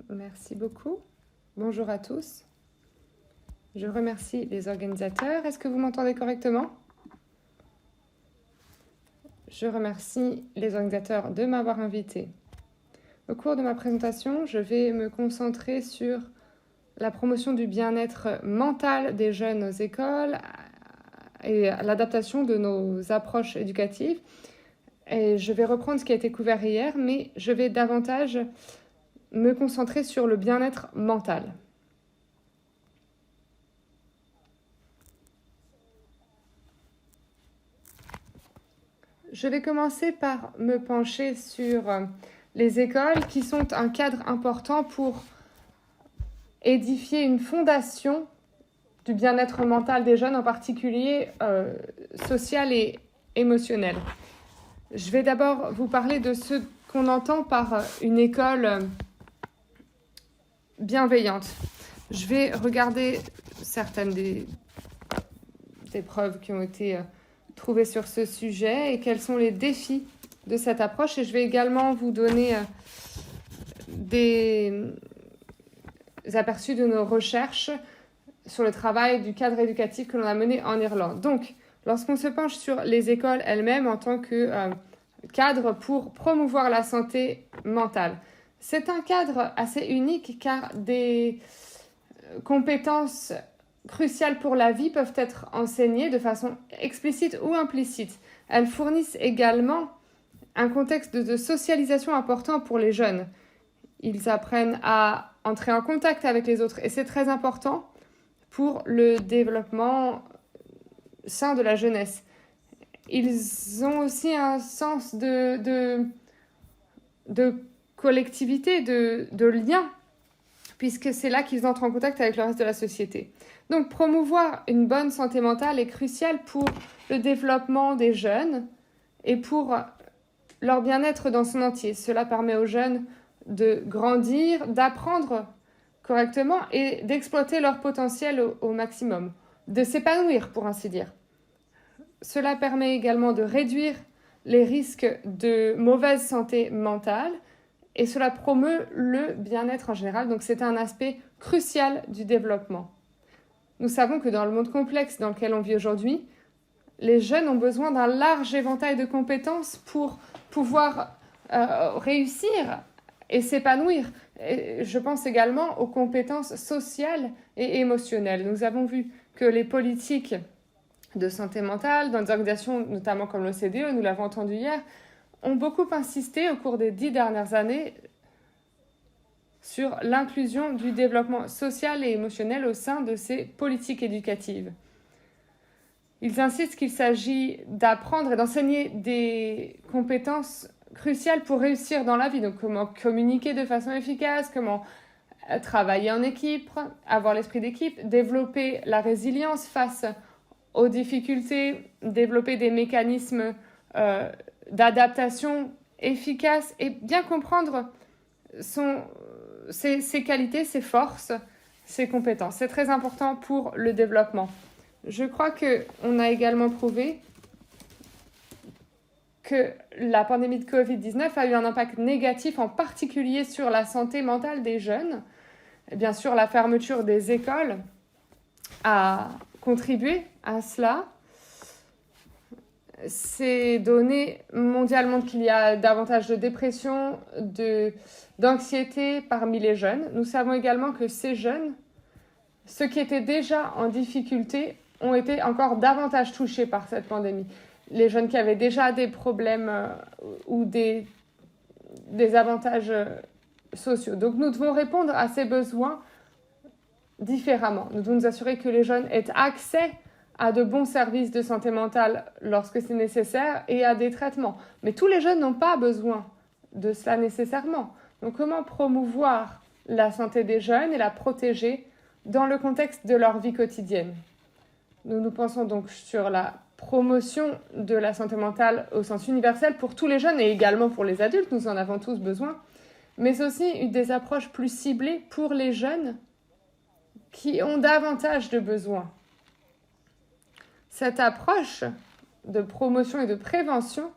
Merci beaucoup. Bonjour à tous. Je remercie les organisateurs. Est-ce que vous m'entendez correctement? Je remercie les organisateurs de m'avoir invité. Au cours de ma présentation, je vais me concentrer sur la promotion du bien-être mental des jeunes aux écoles et l'adaptation de nos approches éducatives. Et je vais reprendre ce qui a été couvert hier, mais je vais davantage me concentrer sur le bien-être mental. Je vais commencer par me pencher sur les écoles qui sont un cadre important pour édifier une fondation du bien-être mental des jeunes, en particulier social et émotionnel. Je vais d'abord vous parler de ce qu'on entend par une école bienveillante. Je vais regarder certaines des preuves qui ont été trouvées sur ce sujet et quels sont les défis de cette approche. Et je vais également vous donner des aperçus de nos recherches sur le travail du cadre éducatif que l'on a mené en Irlande. Donc, lorsqu'on se penche sur les écoles elles-mêmes en tant que cadre pour promouvoir la santé mentale, c'est un cadre assez unique car des compétences cruciales pour la vie peuvent être enseignées de façon explicite ou implicite. Elles fournissent également un contexte de socialisation important pour les jeunes. Ils apprennent à entrer en contact avec les autres et c'est très important pour le développement sain de la jeunesse. Ils ont aussi un sens de collectivité, de lien, puisque c'est là qu'ils entrent en contact avec le reste de la société. Donc, promouvoir une bonne santé mentale est crucial pour le développement des jeunes et pour leur bien-être dans son entier. Cela permet aux jeunes de grandir, d'apprendre correctement et d'exploiter leur potentiel au maximum, de s'épanouir, pour ainsi dire. Cela permet également de réduire les risques de mauvaise santé mentale et cela promeut le bien-être en général. Donc, c'est un aspect crucial du développement. Nous savons que dans le monde complexe dans lequel on vit aujourd'hui, les jeunes ont besoin d'un large éventail de compétences pour pouvoir réussir et s'épanouir. Et je pense également aux compétences sociales et émotionnelles. Nous avons vu que les politiques de santé mentale, dans des organisations notamment comme l'OCDE, nous l'avons entendu hier, ont beaucoup insisté au cours des 10 dernières années sur l'inclusion du développement social et émotionnel au sein de ces politiques éducatives. Ils insistent qu'il s'agit d'apprendre et d'enseigner des compétences cruciales pour réussir dans la vie. Donc, comment communiquer de façon efficace, comment travailler en équipe, avoir l'esprit d'équipe, développer la résilience face aux difficultés, développer des mécanismes d'adaptation efficaces et bien comprendre ses qualités, ses forces, ses compétences. C'est très important pour le développement. Je crois qu'on a également prouvé que la pandémie de Covid-19 a eu un impact négatif, en particulier sur la santé mentale des jeunes. Et bien sûr, la fermeture des écoles a contribué à cela. Ces données mondiales montrent qu'il y a davantage de dépression, d'anxiété parmi les jeunes. Nous savons également que ces jeunes, ceux qui étaient déjà en difficulté, ont été encore davantage touchés par cette pandémie. Les jeunes qui avaient déjà des problèmes ou des avantages sociaux. Donc nous devons répondre à ces besoins différemment. Nous devons nous assurer que les jeunes aient accès à de bons services de santé mentale lorsque c'est nécessaire et à des traitements. Mais tous les jeunes n'ont pas besoin de cela nécessairement. Donc comment promouvoir la santé des jeunes et la protéger dans le contexte de leur vie quotidienne? Nous pensons donc sur la promotion de la santé mentale au sens universel pour tous les jeunes et également pour les adultes, nous en avons tous besoin, mais aussi des approches plus ciblées pour les jeunes qui ont davantage de besoins. Cette approche de promotion et de prévention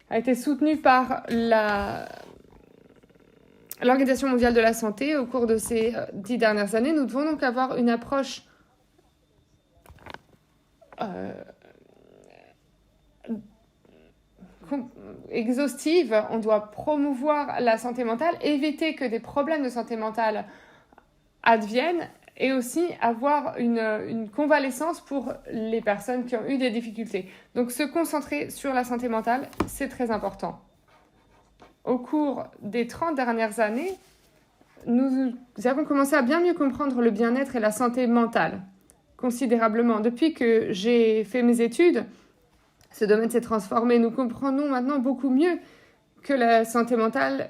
a été soutenue par l'Organisation mondiale de la santé, au cours de ces 10 dernières années, nous devons donc avoir une approche exhaustive. On doit promouvoir la santé mentale, éviter que des problèmes de santé mentale adviennent et aussi avoir une convalescence pour les personnes qui ont eu des difficultés. Donc se concentrer sur la santé mentale, c'est très important. Au cours des 30 dernières années, nous avons commencé à bien mieux comprendre le bien-être et la santé mentale, considérablement. Depuis que j'ai fait mes études, ce domaine s'est transformé. Nous comprenons maintenant beaucoup mieux que la santé mentale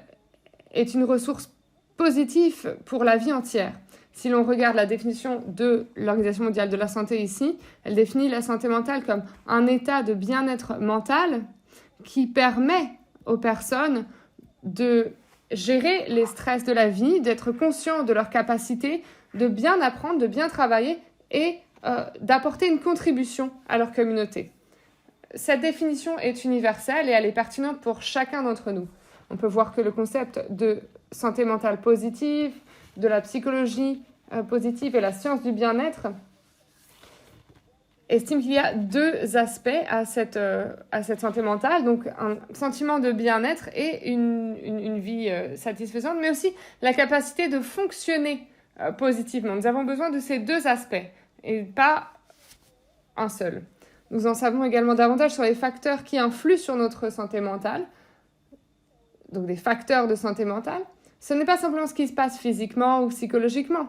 est une ressource positive pour la vie entière. Si l'on regarde la définition de l'Organisation mondiale de la santé ici, elle définit la santé mentale comme un état de bien-être mental qui permet aux personnes de gérer les stress de la vie, d'être conscients de leur capacité, de bien apprendre, de bien travailler et d'apporter une contribution à leur communauté. Cette définition est universelle et elle est pertinente pour chacun d'entre nous. On peut voir que le concept de santé mentale positive, de la psychologie positive et la science du bien-être estime qu'il y a deux aspects à cette santé mentale, donc un sentiment de bien-être et une vie satisfaisante, mais aussi la capacité de fonctionner positivement. Nous avons besoin de ces deux aspects et pas un seul. Nous en savons également davantage sur les facteurs qui influent sur notre santé mentale, donc des facteurs de santé mentale. Ce n'est pas simplement ce qui se passe physiquement ou psychologiquement.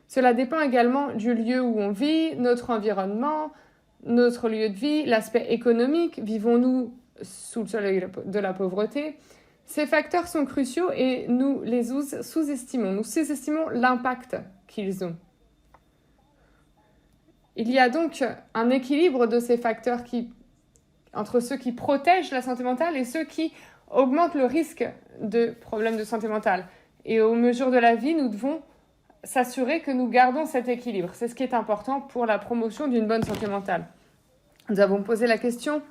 Cela dépend également du lieu où on vit, notre environnement, notre lieu de vie, l'aspect économique, vivons-nous sous le soleil de la pauvreté. Ces facteurs sont cruciaux et nous les sous-estimons. Nous sous-estimons l'impact qu'ils ont. Il y a donc un équilibre de ces facteurs entre ceux qui protègent la santé mentale et ceux qui augmentent le risque de problèmes de santé mentale. Et aux mesures de la vie, nous devons s'assurer que nous gardons cet équilibre. C'est ce qui est important pour la promotion d'une bonne santé mentale. Nous avons posé la question,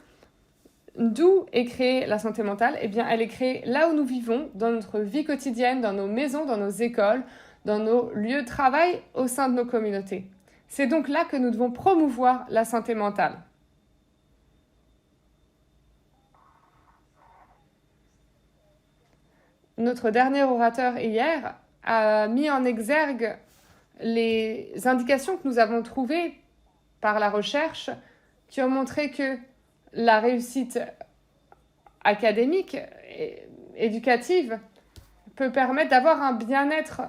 d'où est créée la santé mentale ? Eh bien, elle est créée là où nous vivons, dans notre vie quotidienne, dans nos maisons, dans nos écoles, dans nos lieux de travail, au sein de nos communautés. C'est donc là que nous devons promouvoir la santé mentale. Notre dernier orateur hier a mis en exergue les indications que nous avons trouvées par la recherche qui ont montré que la réussite académique et éducative peut permettre d'avoir un bien-être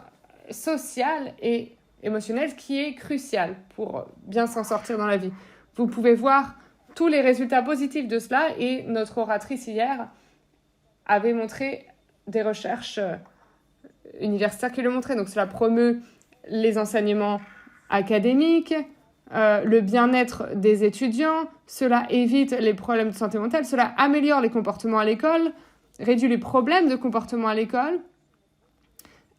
social et émotionnel qui est crucial pour bien s'en sortir dans la vie. Vous pouvez voir tous les résultats positifs de cela et notre oratrice hier avait montré des recherches universitaires qui le montraient. Donc cela promeut les enseignements académiques, le bien-être des étudiants, cela évite les problèmes de santé mentale, cela améliore les comportements à l'école, réduit les problèmes de comportement à l'école,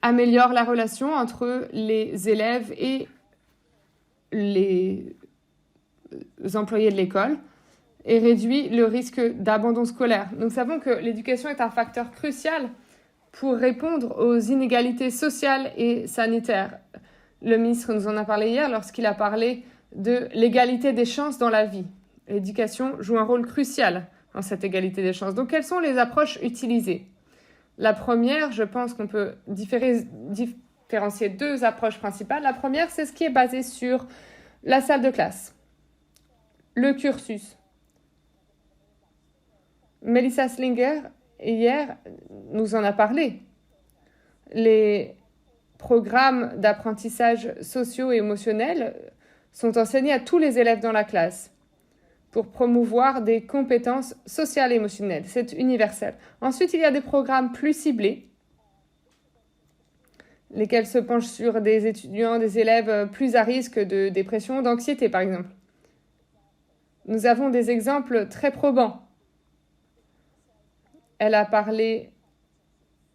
améliore la relation entre les élèves et les employés de l'école et réduit le risque d'abandon scolaire. Nous savons que l'éducation est un facteur crucial pour répondre aux inégalités sociales et sanitaires. Le ministre nous en a parlé hier lorsqu'il a parlé de l'égalité des chances dans la vie. L'éducation joue un rôle crucial dans cette égalité des chances. Donc, quelles sont les approches utilisées ? La première, je pense qu'on peut différencier deux approches principales. La première, c'est ce qui est basé sur la salle de classe, le cursus. Melissa Slinger, hier, nous en a parlé. Les programmes d'apprentissage socio et émotionnel sont enseignés à tous les élèves dans la classe pour promouvoir des compétences sociales et émotionnelles. C'est universel. Ensuite, il y a des programmes plus ciblés, lesquels se penchent sur des étudiants, des élèves plus à risque de dépression, d'anxiété, par exemple. Nous avons des exemples très probants. Elle a parlé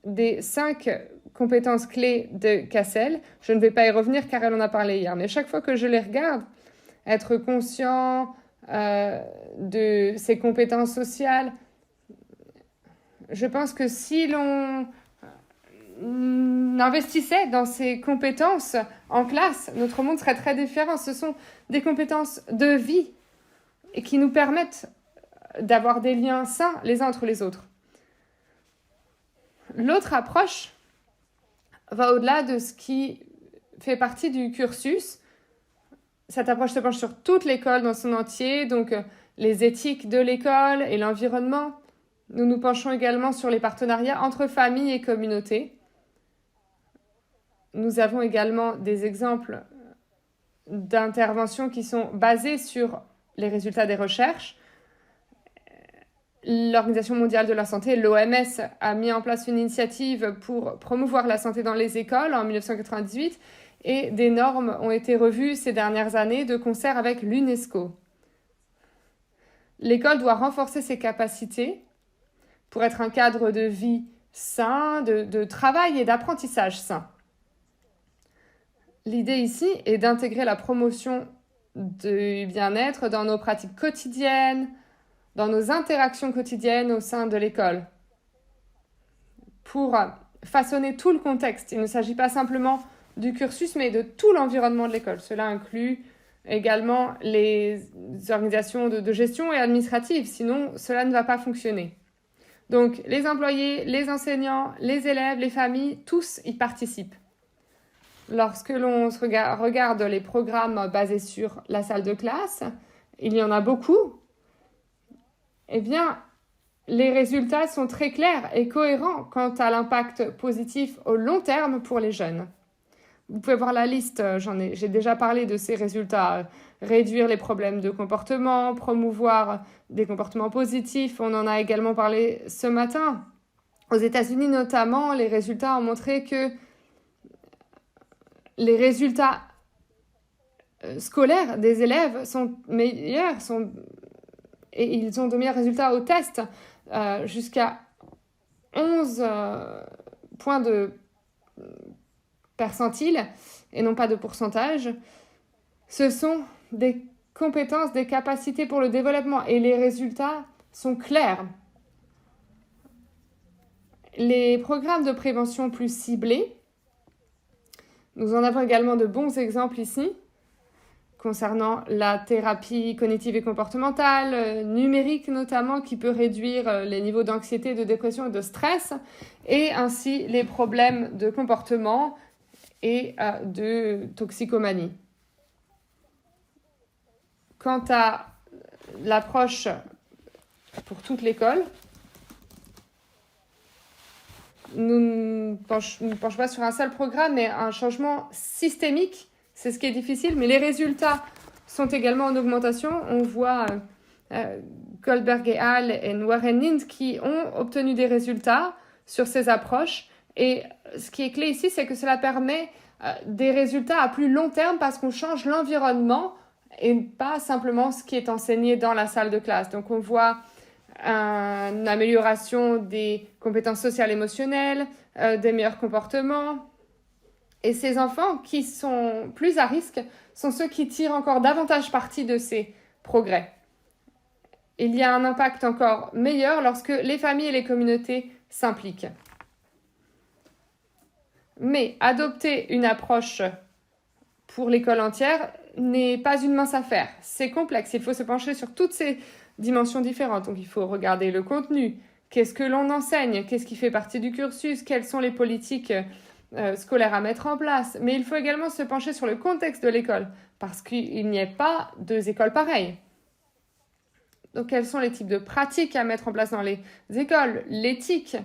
des 5 compétences clés de Cassel. Je ne vais pas y revenir car elle en a parlé hier. Mais chaque fois que je les regarde, être conscient de ses compétences sociales, je pense que si l'on investissait dans ces compétences en classe, notre monde serait très différent. Ce sont des compétences de vie et qui nous permettent d'avoir des liens sains les uns entre les autres. L'autre approche va au-delà de ce qui fait partie du cursus. Cette approche se penche sur toute l'école dans son entier, donc les éthiques de l'école et l'environnement. Nous nous penchons également sur les partenariats entre familles et communautés. Nous avons également des exemples d'interventions qui sont basées sur les résultats des recherches. L'Organisation mondiale de la santé, l'OMS, a mis en place une initiative pour promouvoir la santé dans les écoles en 1998 et des normes ont été revues ces dernières années de concert avec l'UNESCO. L'école doit renforcer ses capacités pour être un cadre de vie sain, de travail et d'apprentissage sain. L'idée ici est d'intégrer la promotion du bien-être dans nos pratiques quotidiennes, dans nos interactions quotidiennes au sein de l'école. Pour façonner tout le contexte, il ne s'agit pas simplement du cursus, mais de tout l'environnement de l'école. Cela inclut également les organisations de gestion et administratives, sinon cela ne va pas fonctionner. Donc les employés, les enseignants, les élèves, les familles, tous y participent. Lorsque l'on regarde les programmes basés sur la salle de classe, il y en a beaucoup, eh bien, les résultats sont très clairs et cohérents quant à l'impact positif au long terme pour les jeunes. Vous pouvez voir la liste, j'ai déjà parlé de ces résultats. Réduire les problèmes de comportement, promouvoir des comportements positifs, on en a également parlé ce matin. Aux États-Unis notamment, les résultats ont montré que les résultats scolaires des élèves sont meilleurs, et ils ont de meilleurs résultats au test, jusqu'à 11 points de percentile, et non pas de pourcentage. Ce sont des compétences, des capacités pour le développement, et les résultats sont clairs. Les programmes de prévention plus ciblés, nous en avons également de bons exemples ici, concernant la thérapie cognitive et comportementale, numérique notamment, qui peut réduire les niveaux d'anxiété, de dépression et de stress, et ainsi les problèmes de comportement et de toxicomanie. Quant à l'approche pour toute l'école, nous ne penchons pas sur un seul programme, mais un changement systémique. C'est ce qui est difficile, mais les résultats sont également en augmentation. On voit Goldberg et Hall et Warren Lind qui ont obtenu des résultats sur ces approches. Et ce qui est clé ici, c'est que cela permet des résultats à plus long terme parce qu'on change l'environnement et pas simplement ce qui est enseigné dans la salle de classe. Donc on voit une amélioration des compétences sociales et émotionnelles, des meilleurs comportements. Et ces enfants qui sont plus à risque sont ceux qui tirent encore davantage parti de ces progrès. Il y a un impact encore meilleur lorsque les familles et les communautés s'impliquent. Mais adopter une approche pour l'école entière n'est pas une mince affaire. C'est complexe, il faut se pencher sur toutes ces dimensions différentes. Donc il faut regarder le contenu, qu'est-ce que l'on enseigne, qu'est-ce qui fait partie du cursus, quelles sont les politiques scolaires à mettre en place. Mais il faut également se pencher sur le contexte de l'école, parce qu'il n'y a pas deux écoles pareilles. Donc quels sont les types de pratiques à mettre en place dans les écoles, l'éthique,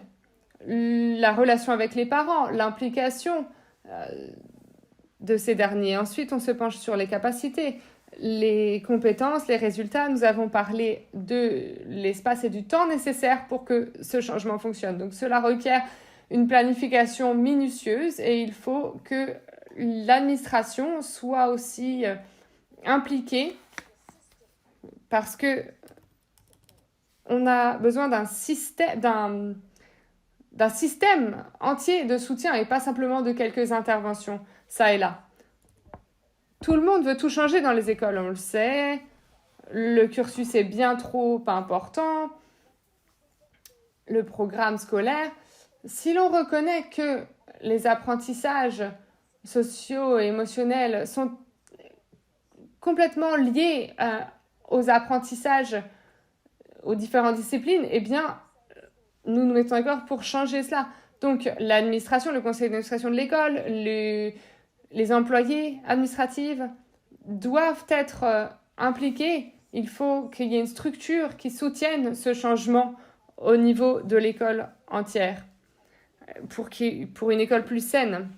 la relation avec les parents, l'implication de ces derniers. Ensuite, on se penche sur les capacités, les compétences, les résultats. Nous avons parlé de l'espace et du temps nécessaires pour que ce changement fonctionne. Donc cela requiert une planification minutieuse et il faut que l'administration soit aussi impliquée parce que on a besoin d'un système entier de soutien et pas simplement de quelques interventions, ça et là. Tout le monde veut tout changer dans les écoles, on le sait. Le cursus est bien trop important. Le programme scolaire. Si l'on reconnaît que les apprentissages sociaux et émotionnels sont complètement liés aux apprentissages aux différentes disciplines, eh bien, nous nous mettons d'accord pour changer cela. Donc, l'administration, le conseil d'administration de l'école, les employés administratifs doivent être impliqués. Il faut qu'il y ait une structure qui soutienne ce changement au niveau de l'école entière pour une école plus saine.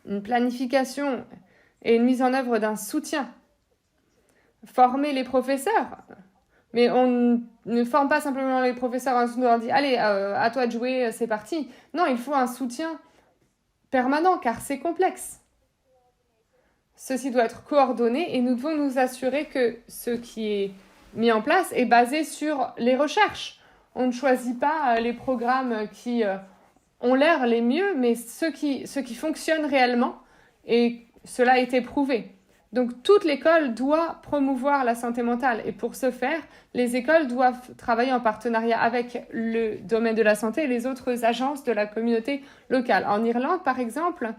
Une planification et une mise en œuvre d'un soutien. Former les professeurs. Mais on ne forme pas simplement les professeurs en leur dit « Allez, à toi de jouer, c'est parti ». Non, il faut un soutien permanent car c'est complexe. Ceci doit être coordonné et nous devons nous assurer que ce qui est mis en place est basé sur les recherches. On ne choisit pas les programmes qui ont l'air les mieux, mais ceux qui fonctionnent réellement, et cela a été prouvé. Donc toute l'école doit promouvoir la santé mentale et pour ce faire, les écoles doivent travailler en partenariat avec le domaine de la santé et les autres agences de la communauté locale. En Irlande, par exemple,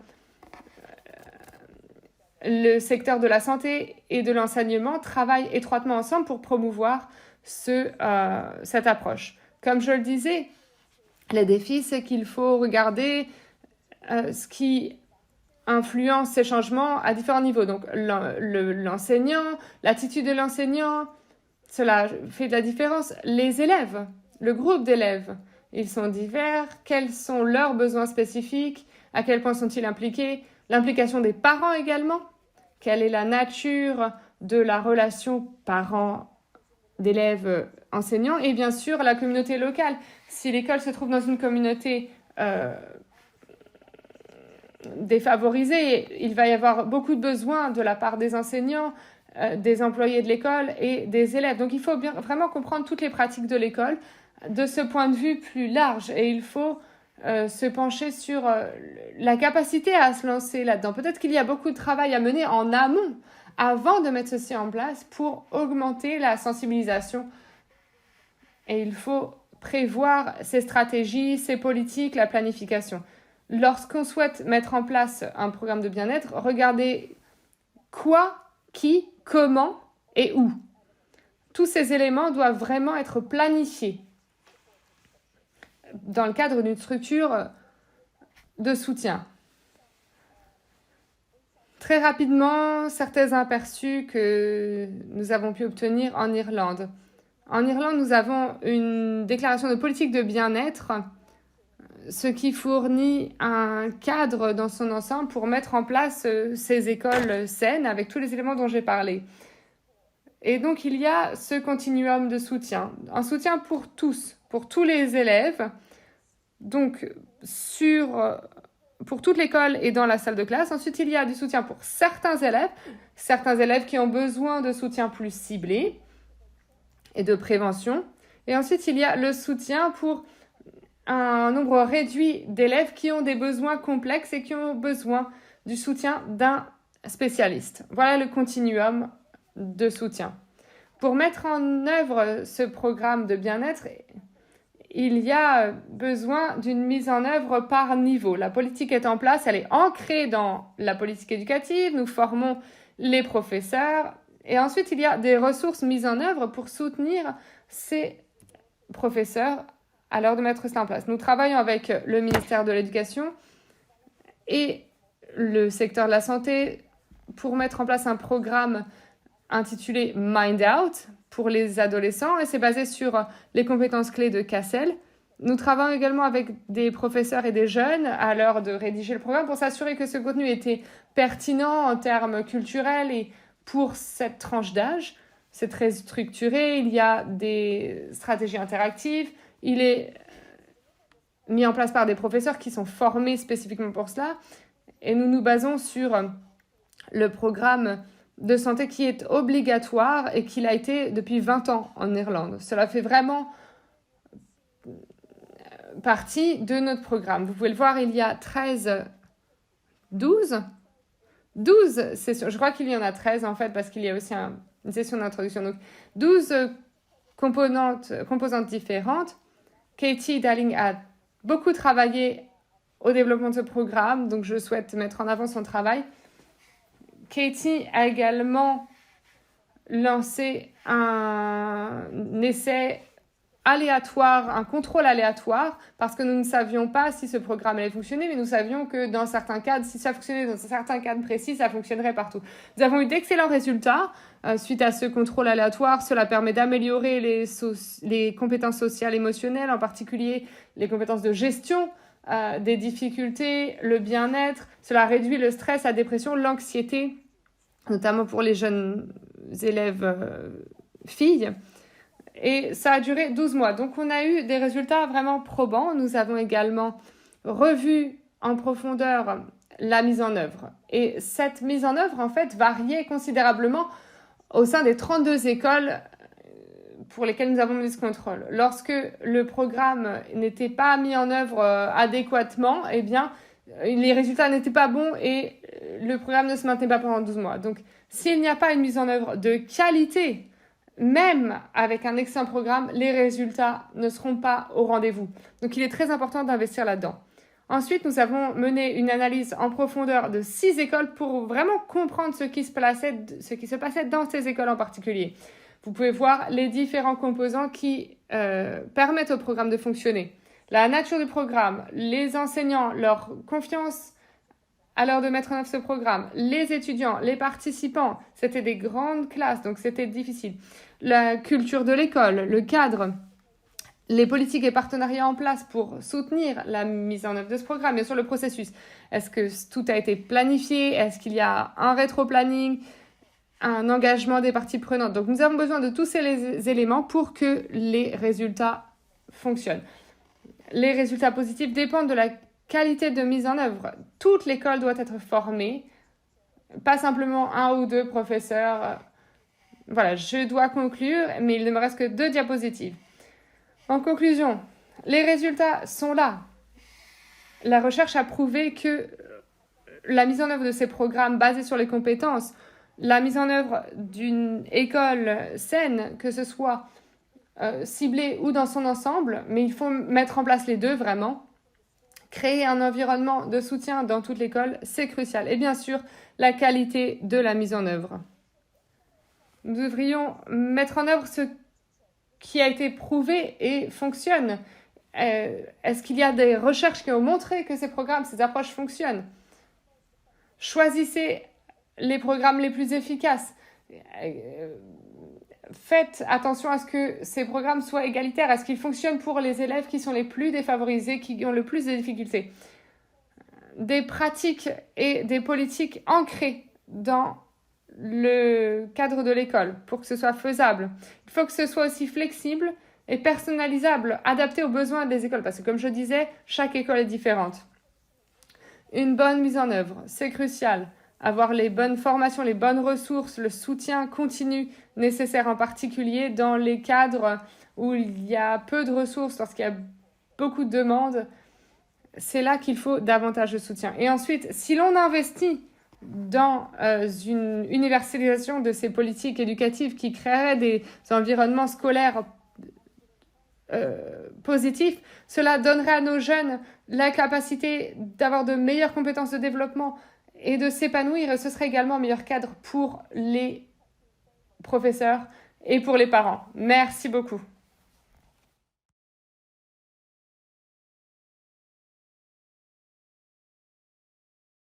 le secteur de la santé et de l'enseignement travaillent étroitement ensemble pour promouvoir cette approche. Comme je le disais, le défi, c'est qu'il faut regarder ce qui influence ces changements à différents niveaux. Donc, l'enseignant, l'attitude de l'enseignant, cela fait de la différence. Les élèves, le groupe d'élèves, ils sont divers. Quels sont leurs besoins spécifiques? À quel point sont-ils impliqués? L'implication des parents également. Quelle est la nature de la relation parents-d'élèves-enseignants? Et bien sûr, la communauté locale. Si l'école se trouve dans une communauté défavorisée, il va y avoir beaucoup de besoins de la part des enseignants, des employés de l'école et des élèves. Donc il faut vraiment comprendre toutes les pratiques de l'école de ce point de vue plus large et il faut se pencher sur la capacité à se lancer là-dedans. Peut-être qu'il y a beaucoup de travail à mener en amont avant de mettre ceci en place pour augmenter la sensibilisation. Et il faut prévoir ces stratégies, ces politiques, la planification. Lorsqu'on souhaite mettre en place un programme de bien-être, regardez quoi, qui, comment et où. Tous ces éléments doivent vraiment être planifiés dans le cadre d'une structure de soutien. Très rapidement, certains aperçus que nous avons pu obtenir en Irlande. En Irlande, nous avons une déclaration de politique de bien-être, ce qui fournit un cadre dans son ensemble pour mettre en place ces écoles saines avec tous les éléments dont j'ai parlé. Et donc, il y a ce continuum de soutien, un soutien pour tous les élèves, donc pour toute l'école et dans la salle de classe. Ensuite, il y a du soutien pour certains élèves qui ont besoin de soutien plus ciblé et de prévention. Et ensuite, il y a le soutien pour un nombre réduit d'élèves qui ont des besoins complexes et qui ont besoin du soutien d'un spécialiste. Voilà le continuum de soutien. Pour mettre en œuvre ce programme de bien-être, il y a besoin d'une mise en œuvre par niveau. La politique est en place, elle est ancrée dans la politique éducative, nous formons les professeurs et ensuite il y a des ressources mises en œuvre pour soutenir ces professeurs à l'heure de mettre cela en place. Nous travaillons avec le ministère de l'Éducation et le secteur de la santé pour mettre en place un programme intitulé Mind Out pour les adolescents et c'est basé sur les compétences clés de Cassel. Nous travaillons également avec des professeurs et des jeunes à l'heure de rédiger le programme pour s'assurer que ce contenu était pertinent en termes culturels et pour cette tranche d'âge. C'est très structuré, il y a des stratégies interactives, il est mis en place par des professeurs qui sont formés spécifiquement pour cela et nous nous basons sur le programme de santé qui est obligatoire et qui l'a été depuis 20 ans en Irlande. Cela fait vraiment partie de notre programme. Vous pouvez le voir, il y a 12 sessions. Je crois qu'il y en a 13 en fait parce qu'il y a aussi une session d'introduction. Donc 12 composantes différentes. Katie Darling a beaucoup travaillé au développement de ce programme, donc je souhaite mettre en avant son travail. Katie a également lancé un essai aléatoire, un contrôle aléatoire, parce que nous ne savions pas si ce programme allait fonctionner, mais nous savions que dans certains cadres, si ça fonctionnait dans certains cadres précis, ça fonctionnerait partout. Nous avons eu d'excellents résultats suite à ce contrôle aléatoire. Cela permet d'améliorer les compétences sociales émotionnelles, en particulier les compétences de gestion des difficultés, le bien-être. Cela réduit le stress, la dépression, l'anxiété, notamment pour les jeunes élèves filles. Et ça a duré 12 mois. Donc, on a eu des résultats vraiment probants. Nous avons également revu en profondeur la mise en œuvre. Et cette mise en œuvre, en fait, variait considérablement au sein des 32 écoles pour lesquelles nous avons mené ce contrôle. Lorsque le programme n'était pas mis en œuvre adéquatement, eh bien, les résultats n'étaient pas bons et le programme ne se maintenait pas pendant 12 mois. Donc, s'il n'y a pas une mise en œuvre de qualité, même avec un excellent programme, les résultats ne seront pas au rendez-vous. Donc, il est très important d'investir là-dedans. Ensuite, nous avons mené une analyse en profondeur de 6 écoles pour vraiment comprendre ce qui se passait dans ces écoles en particulier. Vous pouvez voir les différents composants qui permettent au programme de fonctionner. La nature du programme, les enseignants, leur confiance à l'heure de mettre en œuvre ce programme, les étudiants, les participants, c'était des grandes classes, donc c'était difficile. La culture de l'école, le cadre, les politiques et partenariats en place pour soutenir la mise en œuvre de ce programme, bien sûr le processus. Est-ce que tout a été planifié? Est-ce qu'il y a un rétro-planning, un engagement des parties prenantes? Donc nous avons besoin de tous ces éléments pour que les résultats fonctionnent. Les résultats positifs dépendent de la qualité de mise en œuvre. Toute l'école doit être formée, pas simplement 1 ou 2 professeurs. Voilà, je dois conclure, mais il ne me reste que 2 diapositives. En conclusion, les résultats sont là. La recherche a prouvé que la mise en œuvre de ces programmes basés sur les compétences, la mise en œuvre d'une école saine, que ce soit ciblée ou dans son ensemble, mais il faut mettre en place les deux vraiment. Créer un environnement de soutien dans toute l'école, c'est crucial. Et bien sûr, la qualité de la mise en œuvre. Nous devrions mettre en œuvre ce qui a été prouvé et fonctionne. Est-ce qu'il y a des recherches qui ont montré que ces programmes, ces approches fonctionnent? Choisissez les programmes les plus efficaces. Faites attention à ce que ces programmes soient égalitaires. Est-ce qu'ils fonctionnent pour les élèves qui sont les plus défavorisés, qui ont le plus de difficultés? Des pratiques et des politiques ancrées dans le cadre de l'école pour que ce soit faisable. Il faut que ce soit aussi flexible et personnalisable, adapté aux besoins des écoles, parce que comme je disais, chaque école est différente. Une bonne mise en œuvre, c'est crucial. Avoir les bonnes formations, les bonnes ressources, le soutien continu nécessaire, en particulier dans les cadres où il y a peu de ressources, lorsqu'il y a beaucoup de demandes, c'est là qu'il faut davantage de soutien. Et ensuite, si l'on investit dans une universalisation de ces politiques éducatives qui créeraient des environnements scolaires positifs, cela donnerait à nos jeunes la capacité d'avoir de meilleures compétences de développement et de s'épanouir. Et ce serait également un meilleur cadre pour les professeurs et pour les parents. Merci beaucoup.